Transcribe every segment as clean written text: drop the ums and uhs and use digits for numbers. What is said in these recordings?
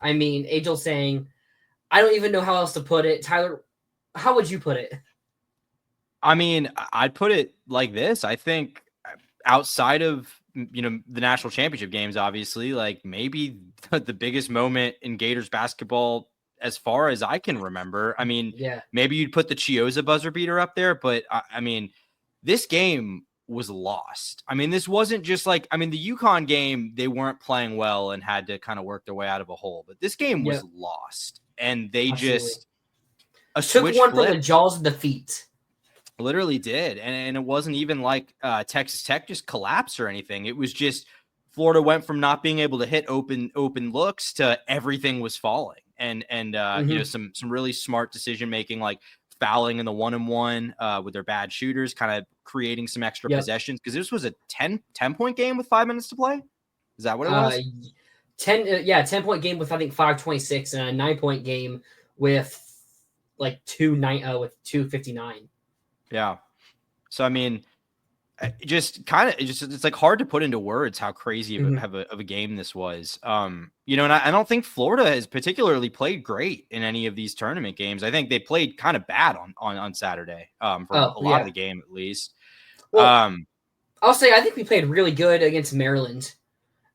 I mean, Angel saying, I don't even know how else to put it. Tyler, how would you put it? I mean, I'd put it like this. I think outside of, the national championship games, obviously, like maybe the biggest moment in Gators basketball as far as I can remember. I mean, Yeah. maybe you'd put the Chioza buzzer beater up there, but I mean, this game was lost. I mean, this wasn't just like, I mean, the UConn game, they weren't playing well and had to kind of work their way out of a hole, but this game was Yep. lost. And they Absolutely. just, a Took switch one from the flip. jaws of defeat. Literally did. And it wasn't even like Texas Tech just collapsed or anything. It was just Florida went from not being able to hit open looks to everything was falling. And some really smart decision making, like fouling in the 1-and-1 with their bad shooters, kind of creating some extra possessions, because this was a 10-point game with 5 minutes to play. Is that what it was? 10-point game with I think 5:26 and a 9-point game with like 2:59. Yeah. So I mean, it's like hard to put into words how crazy of a game this was. And I don't think Florida has particularly played great in any of these tournament games. I think they played kind of bad on Saturday for a lot of the game, at least. Well, I'll say I think we played really good against Maryland.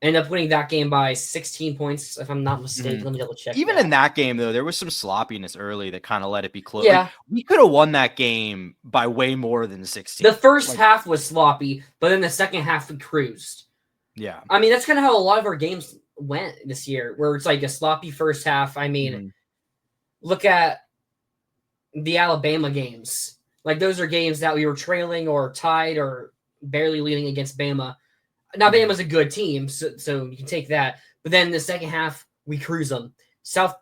Ended up winning that game by 16 points, if I'm not mistaken. Let me double check. Even in that game, though, there was some sloppiness early that kind of let it be close. Yeah. Like, we could have won that game by way more than 16. The first half was sloppy, but then the second half we cruised. Yeah. I mean, that's kind of how a lot of our games went this year, where it's like a sloppy first half. I mean, look at the Alabama games. Like, those are games that we were trailing or tied or barely leading against Bama. Now, Bama's a good team, so you can take that. But then the second half, we cruise them. South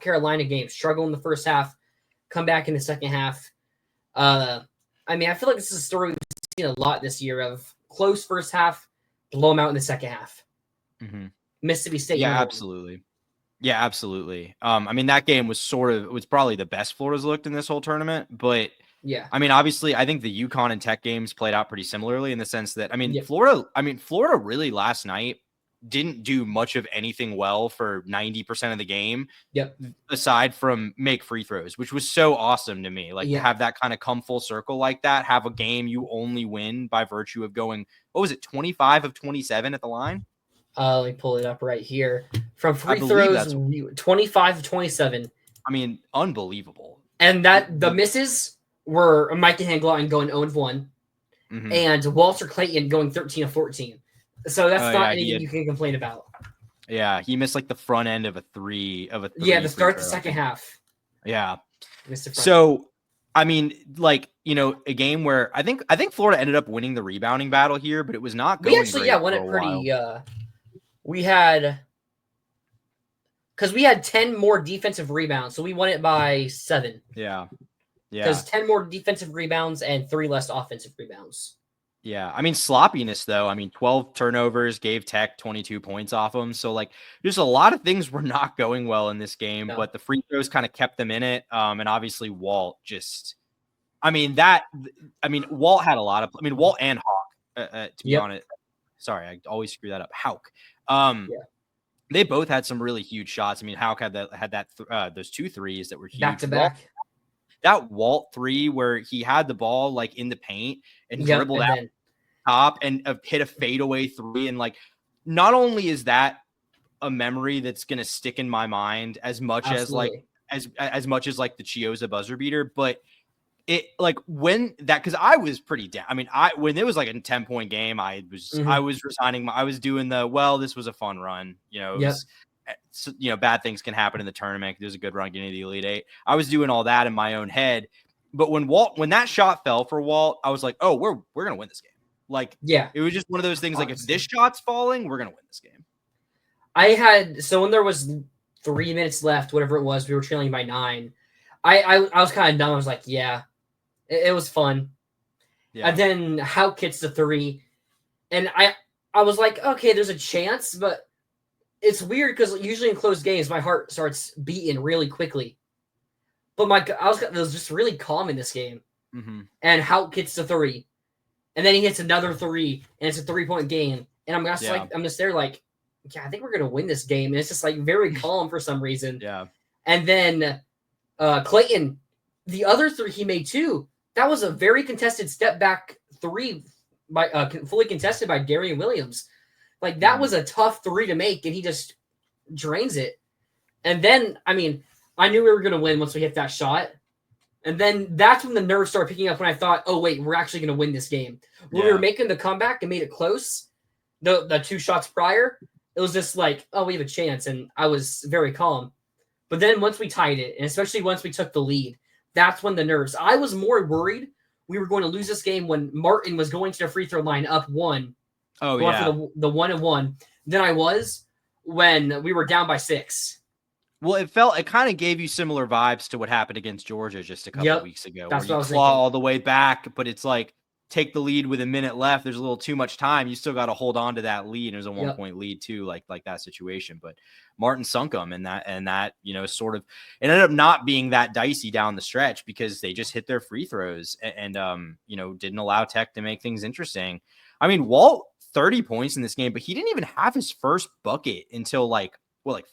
Carolina game, struggle in the first half, come back in the second half. I mean, I feel like this is a story we've seen a lot this year of close first half, blow them out in the second half. Mississippi State. Yeah, absolutely. Yeah, absolutely. I mean, that game was probably the best Florida's looked in this whole tournament, but yeah. I mean, obviously, I think the UConn and Tech games played out pretty similarly in the sense that, I mean, Florida really last night didn't do much of anything well for 90% of the game. Yep. Aside from make free throws, which was so awesome to me. Like to have that kind of come full circle like that, have a game you only win by virtue of going, what was it, 25 of 27 at the line? Let me pull it up right here. From free throws, 25 of 27. I mean, unbelievable. And that the misses were Micah Hanglauten going 0-1 and Walter Clayton going 13 of 14. So that's not anything you can complain about. Yeah, he missed like the front end of a three. To start the second half. Yeah. So, I mean, like, a game where I think Florida ended up winning the rebounding battle here, but it was not going. We actually won it pretty. We had 10 more defensive rebounds, so we won it by 7. Yeah. Because 10 more defensive rebounds and 3 less offensive rebounds. Yeah. I mean, sloppiness, though. I mean, 12 turnovers gave Tech 22 points off them. So, like, there's a lot of things were not going well in this game, but the free throws kind of kept them in it. And obviously, Walt just, Walt had a lot of, Walt and Hawk, to be honest. Sorry, I always screw that up. Hauk. They both had some really huge shots. I mean, Hauk had those 2 threes that were huge. Back to back. That Walt 3 where he had the ball like in the paint and dribbled out top and hit a fadeaway 3. And like, not only is that a memory that's going to stick in my mind as much as like, as much as like the Chioza buzzer beater, but it like when that, cause I was pretty down. I mean, when it was like a 10-point game, I was resigning. I was doing this was a fun run, bad things can happen in the tournament. There's a good run getting to the Elite Eight. I was doing all that in my own head. But when that shot fell for Walt, I was like, oh, we're going to win this game. Like, it was just one of those things. Like, if this shot's falling, we're going to win this game. When there was 3 minutes left, whatever it was, we were trailing by 9. I was kind of dumb. I was like, it was fun. Yeah. And then Hauk hits the 3. And I was like, okay, there's a chance, but it's weird because usually in closed games, my heart starts beating really quickly. But I was just really calm in this game. And Hauk hits the 3. And then he hits another 3, and it's a 3-point game. And I'm just there like, yeah, I think we're going to win this game. And it's just like very calm for some reason. Yeah. And then Clayton, the other three he made too, that was a very contested step back three by fully contested by Darian Williams. Like that was a tough three to make, and he just drains it. And then, I mean, I knew we were going to win once we hit that shot. And then that's when the nerves started picking up when I thought, oh, wait, we're actually going to win this game. When we were making the comeback and made it close, the 2 shots prior, it was just like, oh, we have a chance. And I was very calm. But then once we tied it, and especially once we took the lead, that's when the nerves. I was more worried we were going to lose this game when Martin was going to the free throw line up 1. Oh, yeah. For the 1-1 than I was when we were down by 6. Well, it kind of gave you similar vibes to what happened against Georgia just a couple of weeks ago. That's where what I was claw thinking. all the way back, but it's like take the lead with a minute left. There's a little too much time. You still got to hold on to that lead. It was a 1-point lead too, like that situation. But Martin sunk them, and that sort of it ended up not being that dicey down the stretch because they just hit their free throws and didn't allow Tech to make things interesting. I mean, Walt 30 points in this game, but he didn't even have his first bucket until like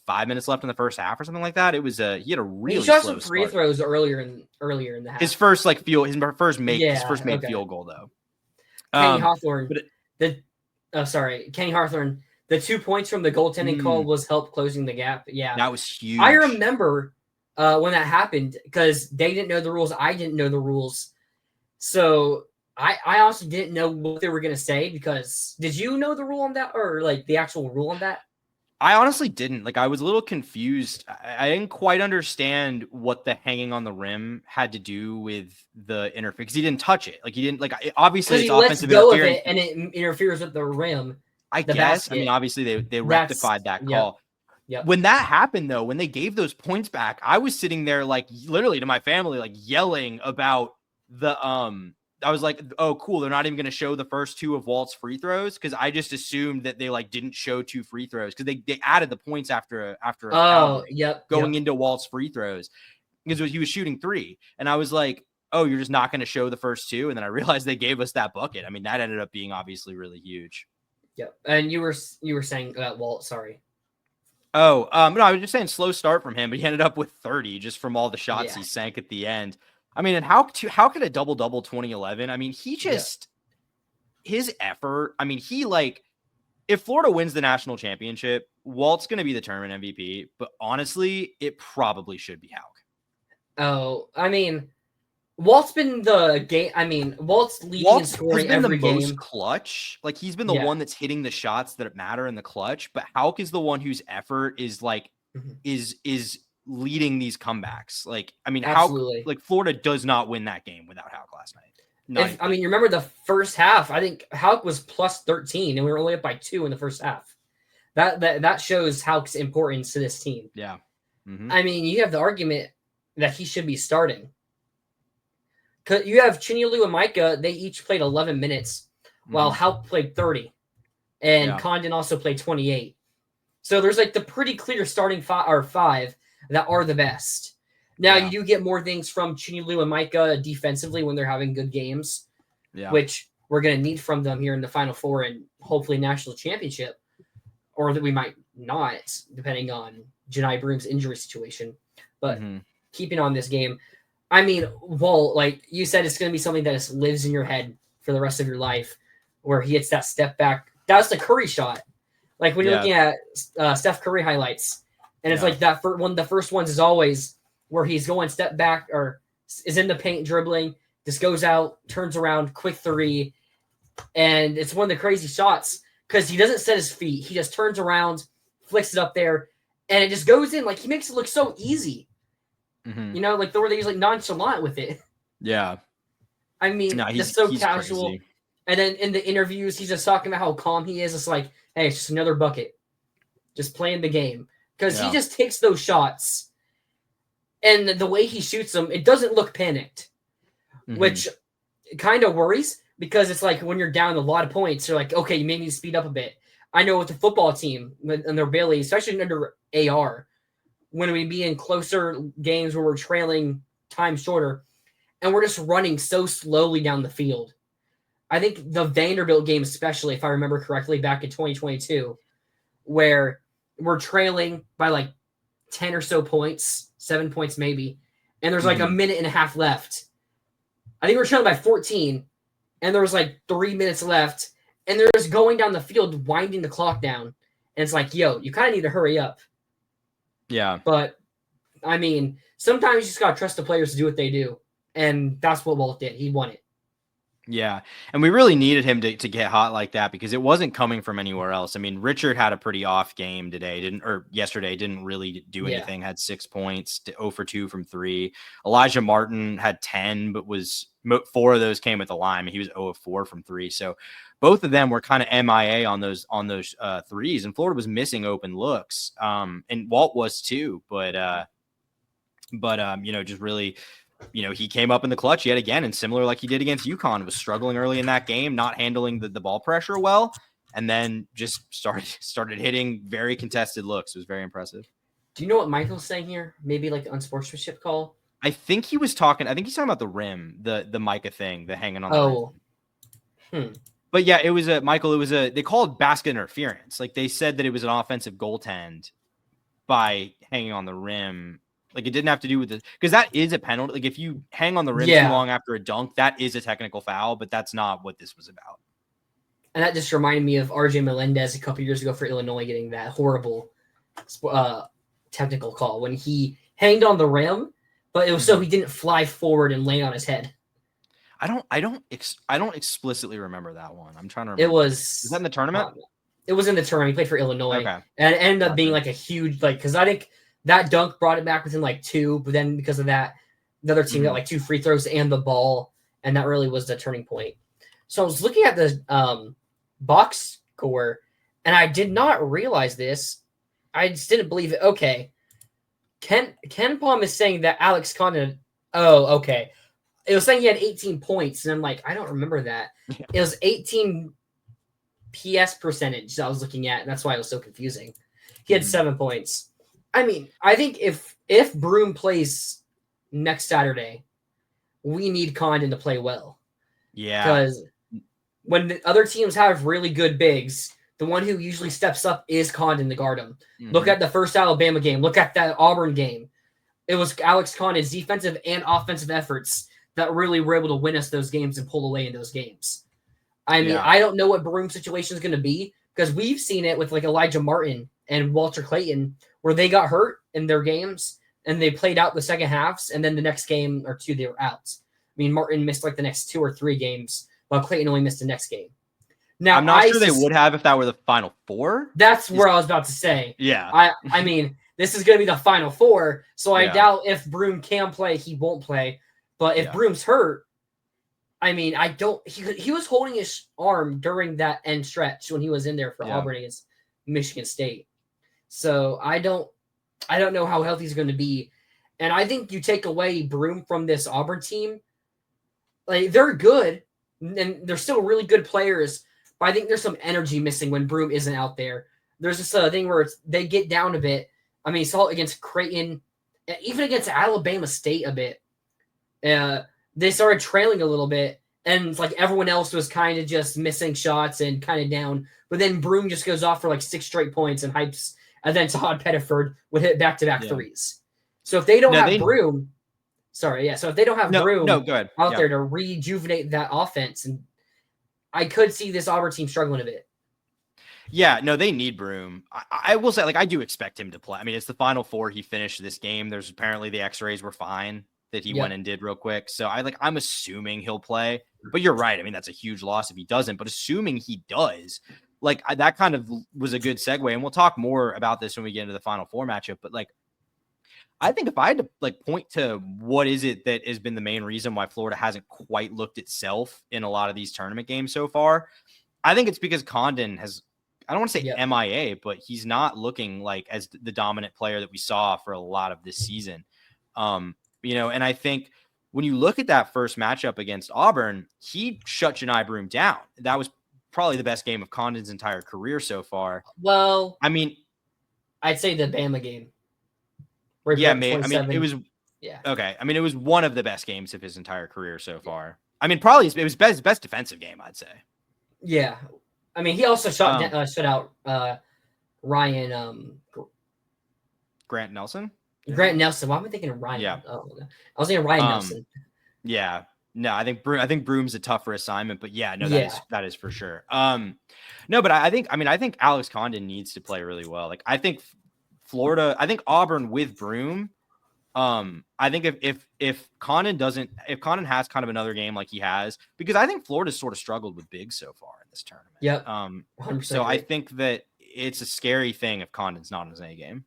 5 minutes left in the first half or something like that. It was he had a really shot slow some free start. throws earlier in the half. His first made field goal though. Kenny Hawthorne. Kenny Hawthorne. The 2 points from the goaltending call was help closing the gap. Yeah, that was huge. I remember when that happened because they didn't know the rules. I didn't know the rules, so I also didn't know what they were going to say because did you know the rule on that or like the actual rule on that? I honestly didn't. Like, I was a little confused. I didn't quite understand what the hanging on the rim had to do with the interference because he didn't touch it. Like, he didn't obviously it's offensive interference and it interferes with the rim. I guess. Basket. I mean, obviously they rectified that call. Yep. When that happened, though, when they gave those points back, I was sitting there like literally to my family, like yelling about the I was like, oh, cool. They're not even going to show the first 2 of Walt's free throws because I just assumed that they didn't show 2 free throws because they added the points after going into Walt's free throws because he was shooting 3. And I was like, oh, you're just not going to show the first 2. And then I realized they gave us that bucket. I mean, that ended up being obviously really huge. Yep. And you were saying Walt, sorry. Oh, no, I was just saying slow start from him, but he ended up with 30 just from all the shots he sank at the end. I mean, and how could a double-double 2011? I mean, he just his effort. I mean, if Florida wins the national championship, Walt's going to be the tournament MVP. But honestly, it probably should be Hauk. Oh, I mean, Walt's been the game. I mean, Walt's leading in scoring every game. Most clutch. Like he's been the one that's hitting the shots that matter in the clutch. But Hauk is the one whose effort is is leading these comebacks. Like, I mean, absolutely. Hauk, Florida does not win that game without Hauk last night. I mean, you remember the first half? I think Hauk was plus 13, and we were only up by 2 in the first half. That shows Hauk's importance to this team. Yeah. Mm-hmm. I mean, you have the argument that he should be starting. Cause you have Chinyelu and Micah. They each played 11 minutes, while Hauk played 30, and Condon also played 28. So there's the pretty clear starting 5 that are the best. Now, you do get more things from Chinyelu and Micah defensively when they're having good games, which we're going to need from them here in the Final Four and hopefully national championship, or that we might not, depending on Janai Broom's injury situation. But keeping on this game, I mean, Walt, like you said, it's going to be something that just lives in your head for the rest of your life, where he hits that step back. That's the Curry shot. Like when you're looking at Steph Curry highlights, and it's like that one. The first ones is always where he's going step back or is in the paint dribbling, just goes out, turns around, quick 3, and it's one of the crazy shots because he doesn't set his feet. He just turns around, flicks it up there, and it just goes in. Like he makes it look so easy. You know, like the word they use nonchalant with it. Yeah. I mean, just so casual. Crazy. And then in the interviews, he's just talking about how calm he is. It's like, hey, it's just another bucket. Just playing the game. Because he just takes those shots. And the way he shoots them, it doesn't look panicked. Which kind of worries. Because it's like when you're down a lot of points, you're like, okay, you may need to speed up a bit. I know with the football team and their Bailey, especially under AR, when we be in closer games where we're trailing time shorter, and we're just running so slowly down the field. I think the Vanderbilt game, especially, if I remember correctly, back in 2022, where we're trailing by like 10 or so points, 7 points maybe, and there's like a minute and a half left. I think we're trailing by 14, and there was like 3 minutes left, and they're just going down the field, winding the clock down. And it's like, yo, you kind of need to hurry up. Yeah. But, I mean, sometimes you just got to trust the players to do what they do. And that's what Walt did. He won it. Yeah. And we really needed him to get hot like that because it wasn't coming from anywhere else. I mean, Richard had a pretty off game yesterday, didn't really do anything, had 6 points, 0 for 2 from 3. Elijah Martin had 10, but 4 of those came at the line. He was 0 of 4 from 3. So both of them were kind of MIA on those threes, and Florida was missing open looks. And Walt was too, but just really, he came up in the clutch yet again, and similar like he did against UConn, was struggling early in that game, not handling the ball pressure well, and then just started hitting very contested looks. It was very impressive. Do you know what Michael's saying here? Maybe like unsportsmanship call? I think he's talking about the rim, the Micah thing, the hanging on the rim. But yeah, they called basket interference. Like, they said that it was an offensive goaltend by hanging on the rim. Like, it didn't have to do with because that is a penalty. Like, if you hang on the rim too long after a dunk, that is a technical foul, but that's not what this was about. And that just reminded me of RJ Melendez a couple years ago for Illinois getting that horrible technical call when he hanged on the rim, but it was so he didn't fly forward and land on his head. I don't explicitly remember that one. I'm trying to remember. Was that in the tournament? It was in the tournament. He played for Illinois. Okay. And it ended up being like a huge, because I think that dunk brought it back within like 2, but then because of that, the other team got like 2 free throws and the ball, and that really was the turning point. So I was looking at the box score, and I did not realize this. I just didn't believe it. Okay. Ken Palm is saying that Alex Condon. Oh, okay. It was saying he had 18 points, and I'm like, I don't remember that. Yeah. It was 18 PS percentage that I was looking at, and that's why it was so confusing. He had 7 points. I mean, I think if Broome plays next Saturday, we need Condon to play well. Yeah. Because when the other teams have really good bigs, the one who usually steps up is Condon to guard him. Look at the first Alabama game. Look at that Auburn game. It was Alex Condon's defensive and offensive efforts that really were able to win us those games and pull away in those games. I mean, I don't know what Broome's situation is going to be because we've seen it with like Elijah Martin and Walter Clayton where they got hurt in their games and they played out the second halves, and then the next game or 2 they were out. I mean, Martin missed like the next 2 or 3 games, while Clayton only missed the next game. Now, I'm not sure they would have if that were the Final Four. That's where I was about to say. Yeah. I mean, this is going to be the Final Four, so I doubt if Broome can play, he won't play. But if Broome's hurt, I mean, he was holding his arm during that end stretch when he was in there for Auburn against Michigan State. So I don't know how healthy he's going to be. And I think you take away Broome from this Auburn team, like, they're good and they're still really good players, but I think there's some energy missing when Broome isn't out there. There's just a thing where they get down a bit. I mean, saw it against Creighton, even against Alabama State a bit. They started trailing a little bit, and like everyone else was kind of just missing shots and kind of down. But then Broome just goes off for like 6 straight points and hypes, and then Todd Pettiford would hit back-to-back threes. So if they don't have Broome, so if they don't have Broome out there to rejuvenate that offense, and I could see this Auburn team struggling a bit. Yeah, no, they need Broome. I will say, like, I do expect him to play. I mean, it's the Final Four. He finished this game. There's apparently the X-rays were fine that he went and did real quick. So I'm assuming he'll play. But you're right. I mean, that's a huge loss if he doesn't. But assuming he does, like, that kind of was a good segue. And we'll talk more about this when we get into the Final Four matchup. But like, I think if I had to like point to what is it that has been the main reason why Florida hasn't quite looked itself in a lot of these tournament games so far, I think it's because Condon has, I don't want to say MIA, but he's not looking like as the dominant player that we saw for a lot of this season. And I think when you look at that first matchup against Auburn, he shut Janai Broome down. That was probably the best game of Condon's entire career so far. Well, I mean, I'd say the Bama game. Yeah, man. I mean, it was okay. I mean, it was one of the best games of his entire career so far. I mean, probably it was best defensive game, I'd say. Yeah, I mean, he also shut out Ryan Grant Nelson. Grant Nelson. Why am I thinking of Ryan? Yeah. Oh, I was thinking Ryan Nelson. Yeah. No, I think Broom's a tougher assignment, but yeah, no, that is for sure. No, but I think Alex Condon needs to play really well. Like I think Auburn with Broom. I think if Condon has kind of another game like he has, because I think Florida's sort of struggled with bigs so far in this tournament. Yep. 100% so agree. I think that it's a scary thing if Condon's not in his A game.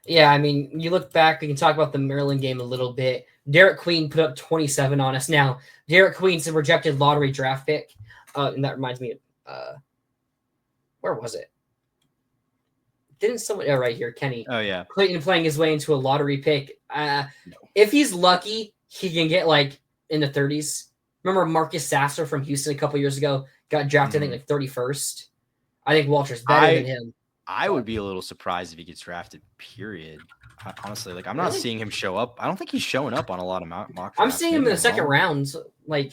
Yeah, I mean, you look back, we can talk about the Maryland game a little bit. Derek Queen put up 27 on us. Now, Derek Queen's a rejected lottery draft pick. And that reminds me of, where was it? Didn't someone, right here, Kenny. Oh, yeah. Clayton playing his way into a lottery pick. No. If he's lucky, he can get like in the 30s. Remember Marcus Sasser from Houston a couple years ago got drafted, I think, like 31st. I think Walter's better than him. I would be a little surprised if he gets drafted, period. Honestly, like I'm not seeing him show up. I don't think he's showing up on a lot of mock drafts. I'm seeing him in the second round. Like,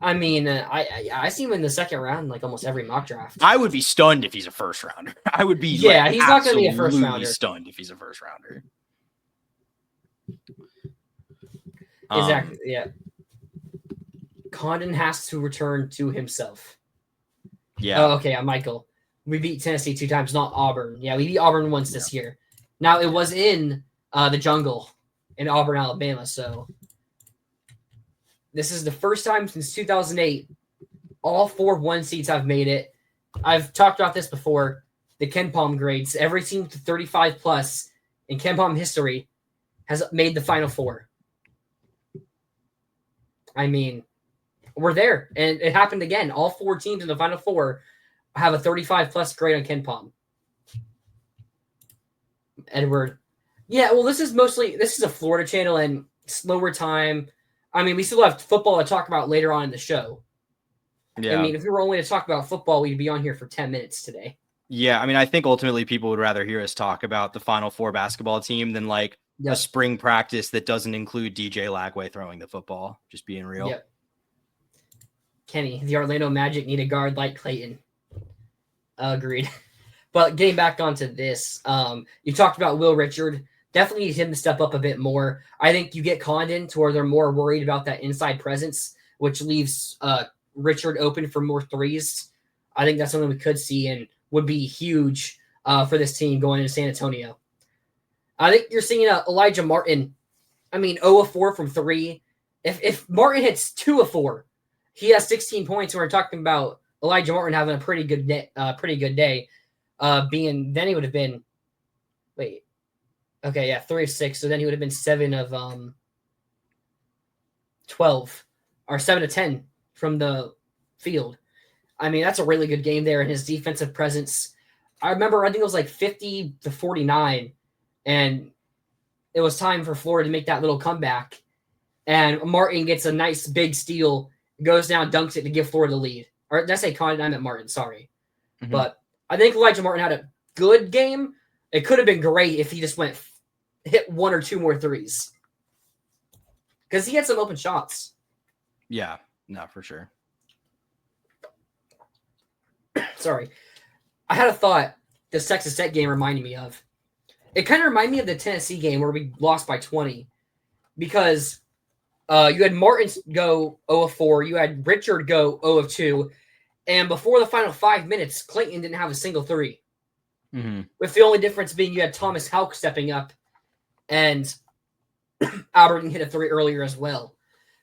I mean, I see him in the second round, like almost every mock draft. I would be stunned if he's a first rounder. I would be, he's not going to be a first rounder. Stunned if he's a first rounder. Exactly. Yeah. Condon has to return to himself. Yeah. Oh, okay. Michael. We beat Tennessee 2 times, not Auburn. Yeah, we beat Auburn once this year. Now, it was in the jungle in Auburn, Alabama. So this is the first time since 2008 all 4 1 seeds have made it. I've talked about this before. The KenPom grades. Every team to 35 plus in KenPom history has made the Final Four. I mean, we're there. And it happened again. All 4 teams in the Final Four have a 35 plus grade on KenPom. Edward. Yeah, well, this is a Florida channel and slower time. I mean, we still have football to talk about later on in the show. Yeah. I mean, if we were only to talk about football, we'd be on here for 10 minutes today. Yeah, I mean, I think ultimately people would rather hear us talk about the Final Four basketball team than like a spring practice that doesn't include DJ Lagway throwing the football. Just being real. Yep. Kenny, the Orlando Magic need a guard like Clayton. Agreed. But getting back onto this, you talked about Will Richard. Definitely need him to step up a bit more. I think you get Condon to where they're more worried about that inside presence, which leaves Richard open for more threes. I think that's something we could see and would be huge for this team going into San Antonio. I think you're seeing Elijah Martin. I mean, 0 of 4 from 3. If Martin hits 2 of 4, he has 16 points. And we're talking about Elijah Martin having a pretty good day. Then he would have been 3 of 6. So then he would have been 7 of 12 or 7 of 10 from the field. I mean, that's a really good game there. And his defensive presence, I remember, I think it was like 50-49, and it was time for Florida to make that little comeback. And Martin gets a nice big steal, goes down, dunks it to give Florida the lead. Or did I say Condon? I meant Martin, sorry. Mm-hmm. But I think Elijah Martin had a good game. It could have been great if he just hit 1 or 2 more threes. Because he had some open shots. Yeah, no, for sure. Sorry. I had a thought this Texas Tech game reminded me of. It kind of reminded me of the Tennessee game where we lost by 20. Because you had Martin go 0 of 4. You had Richard go 0 of 2. And before the final 5 minutes, Clayton didn't have a single 3. Mm-hmm. With the only difference being you had Thomas Houck stepping up. And Alberton hit a 3 earlier as well.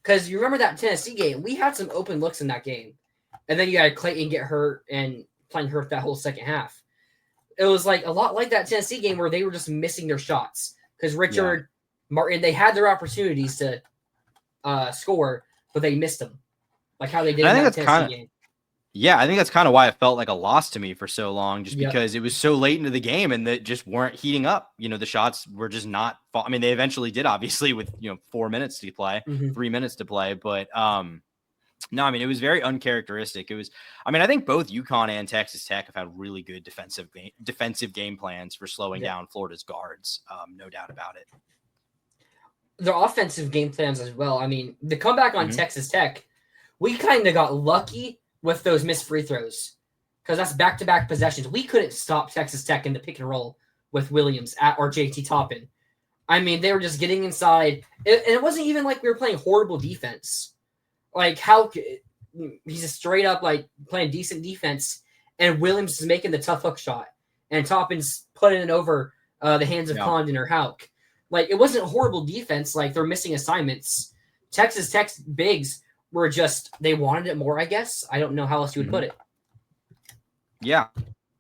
Because you remember that Tennessee game, we had some open looks in that game. And then you had Clayton get hurt and playing hurt that whole second half. It was like a lot like that Tennessee game where they were just missing their shots. Because Richard, Martin, they had their opportunities to score, but they missed them. Like how they did in that Tennessee game. Yeah, I think that's kind of why it felt like a loss to me for so long, just because it was so late into the game and that just weren't heating up. You know, the shots were just not. I mean, they eventually did, obviously, with 4 minutes to play, 3 minutes to play, but no, I mean, it was very uncharacteristic. It was. I mean, I think both UConn and Texas Tech have had really good defensive game plans for slowing down Florida's guards. No doubt about it. Their offensive game plans as well. I mean, the comeback on Texas Tech, we kind of got lucky with those missed free throws. because that's back-to-back possessions. We couldn't stop Texas Tech in the pick and roll with Williams or JT Toppin. I mean, they were just getting inside. And it wasn't even like we were playing horrible defense. Like, he's just straight up, like, playing decent defense, and Williams is making the tough hook shot, and Toppin's putting it over the hands of Condon or Hauk. Like, it wasn't horrible defense. Like, they're missing assignments. Texas Tech's bigs were just, they wanted it more, I guess. I don't know how else you would put it. Yeah.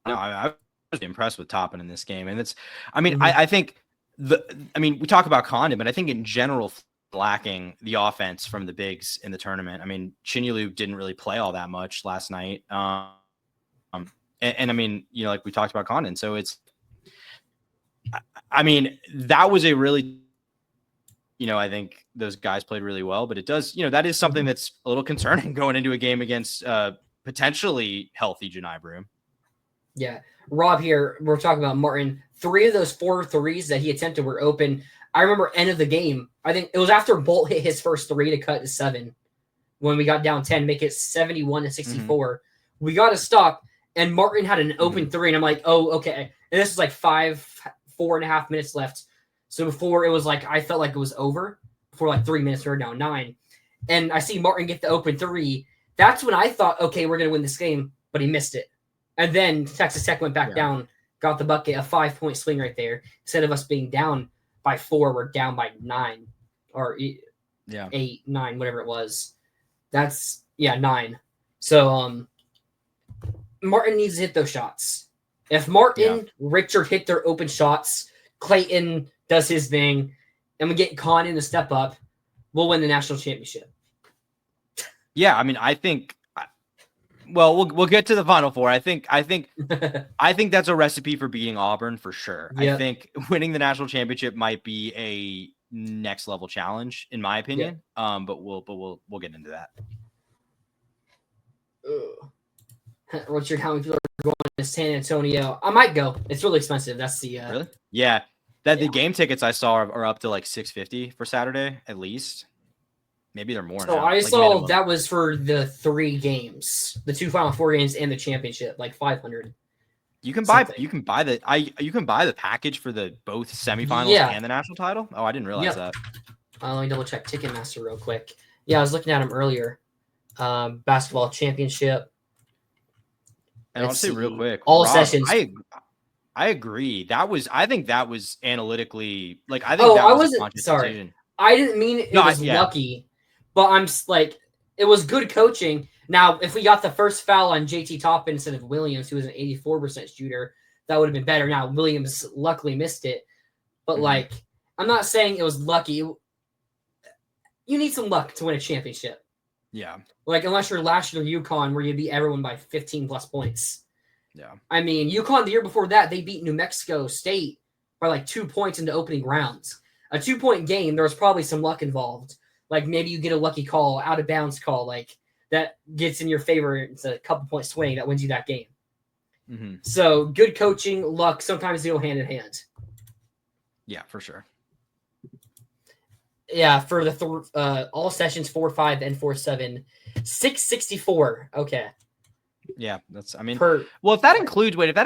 No, I was impressed with Toppin in this game. And it's, I mean, I think we talk about Condon, but I think in general, lacking the offense from the bigs in the tournament. I mean, Chinyelu didn't really play all that much last night. And I mean, you know, like we talked about Condon. So it's, I mean, that was a really, you know, I think those guys played really well, but it does, you know, that is something that's a little concerning going into a game against potentially healthy Janai Broome. Yeah. Rob here, we're talking about Martin. 3 of those 4 threes that he attempted were open. I remember end of the game. I think it was after Bolt hit his first 3 to cut to 7 when we got down 10, make it 71-64. We got to stop, and Martin had an open 3, and I'm like, oh, okay. And this is like 4.5 minutes left. So before it was like, I felt like it was over. For like 3 minutes, we were down 9. And I see Martin get the open 3. That's when I thought, okay, we're going to win this game, but he missed it. And then Texas Tech went back down, got the bucket, a 5-point swing right there. Instead of us being down by 4, we're down by 9 or 8, 9, whatever it was. That's 9. So Martin needs to hit those shots. If Martin, Richard hit their open shots, Clayton does his thing, and we get Condon to step up, we'll win the national championship. Yeah, I mean, I think. Well, we'll get to the Final Four. I think that's a recipe for beating Auburn for sure. Yep. I think winning the national championship might be a next level challenge, in my opinion. Yep. But we'll get into that. Richard, how many people are going to San Antonio? I might go. It's really expensive. That's the really? Yeah. The game tickets I saw are up to like $650 for Saturday at least. Maybe they're more. So now. I saw that was for the 3 games, the 2 Final Four games and the championship, like $500. You can buy the package for the both semifinals and the national title. Oh, I didn't realize that. Let me double check Ticketmaster real quick. Yeah, I was looking at them earlier. Basketball championship. And I'll say real quick, all sessions. I agree. I think that was analytically like I think that was wasn't a conscious sorry. decision. I didn't mean it was lucky. But I'm like, it was good coaching. Now, if we got the first foul on JT Toppin instead of Williams, who was an 84% shooter, that would have been better. Now, Williams luckily missed it. But, like, I'm not saying it was lucky. You need some luck to win a championship. Yeah. Like, unless you're last year UConn, where you beat everyone by 15-plus points. Yeah. I mean, UConn, the year before that, they beat New Mexico State by, like, 2 points in the opening rounds. A 2-point game, there was probably some luck involved. Like, maybe you get a lucky call, out-of-bounds call, like, that gets in your favor. It's a couple-point swing that wins you that game. Mm-hmm. So, good coaching, luck, sometimes they go hand in hand. Yeah, for sure. Yeah, for the all sessions 4-5 and 4-7, 664. Okay. Yeah, that's. I mean, if that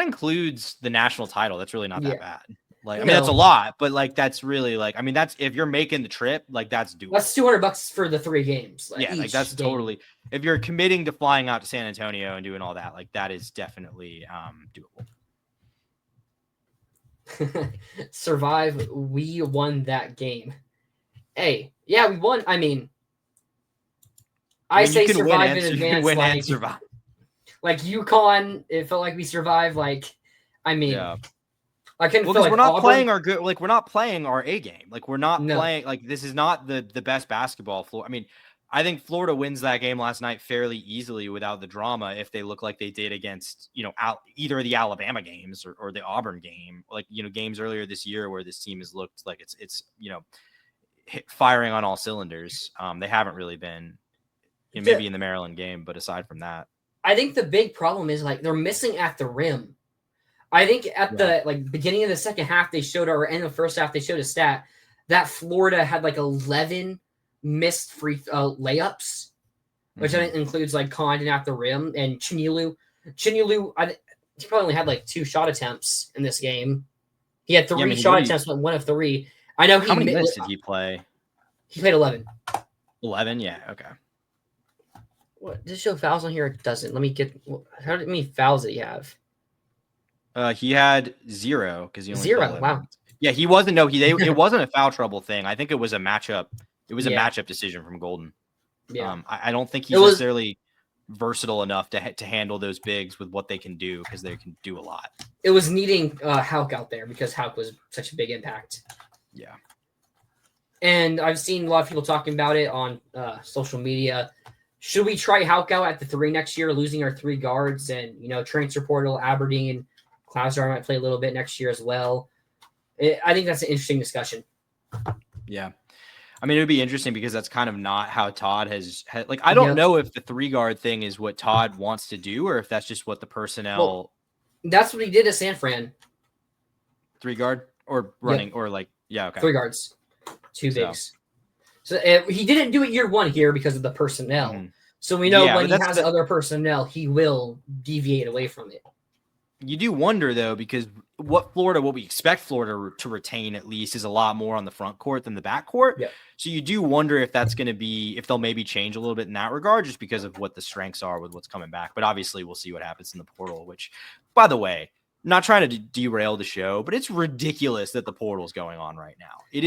includes the national title, that's really not that bad. Like, I mean, that's a lot, but like, that's really like, I mean, that's if you're making the trip, like, that's doable. That's $200 for the 3 games. Like that's game. Totally. If you're committing to flying out to San Antonio and doing all that, like, that is definitely doable. Survive. We won that game. Hey, yeah, we won. I mean, I say survive in advance. Win and survive. Like UConn, it felt like we survived. Like, I mean. Yeah. I can feel like we're not playing our good, like we're not playing our A game. Like we're not playing, like this is not the best basketball floor. I mean, I think Florida wins that game last night fairly easily without the drama if they look like they did against, either the Alabama games or the Auburn game, like, games earlier this year where this team has looked like it's firing on all cylinders. They haven't really been, maybe in the Maryland game, but aside from that, I think the big problem is like they're missing at the rim. I think at the beginning of the second half, they showed, or end of the first half, they showed a stat that Florida had like 11 missed free layups, which I think includes like Condon at the rim and Chinyelu Chinulu, he probably only had like 2 shot attempts in this game. He had 3 Yeah, I mean, shot attempts, but 1 of 3. I know how many minutes did he play? He played 11. 11, yeah, okay. What does it show fouls on here? It doesn't. Let me get. How many fouls did he have? He had 0 because he only 0. played 11 Wow. minutes. Yeah, he wasn't. No, it wasn't a foul trouble thing. I think it was a matchup. It was a matchup decision from Golden. Yeah. I don't think he's necessarily versatile enough to handle those bigs with what they can do because they can do a lot. It was needing Hauk out there because Hauk was such a big impact. Yeah. And I've seen a lot of people talking about it on social media. Should we try Hauk out at the 3 next year, losing our 3 guards and, transfer portal, Aberdeen, Klausar might play a little bit next year as well. I think that's an interesting discussion. Yeah. I mean, it would be interesting because that's kind of not how Todd has like, I don't know if the 3-guard thing is what Todd wants to do or if that's just what the personnel. Well, that's what he did at San Fran. 3-guard or running or like, yeah. Okay. 3 guards, 2 bigs. So he didn't do it year 1 here because of the personnel. Mm-hmm. So we know when he has other personnel, he will deviate away from it. You do wonder, though, because what we expect Florida to retain at least is a lot more on the front court than the back court. Yeah. So you do wonder if that's going to be, if they'll maybe change a little bit in that regard, just because of what the strengths are with what's coming back. But obviously we'll see what happens in the portal, which, by the way, not trying to derail the show, but it's ridiculous that the portal is going on right now. It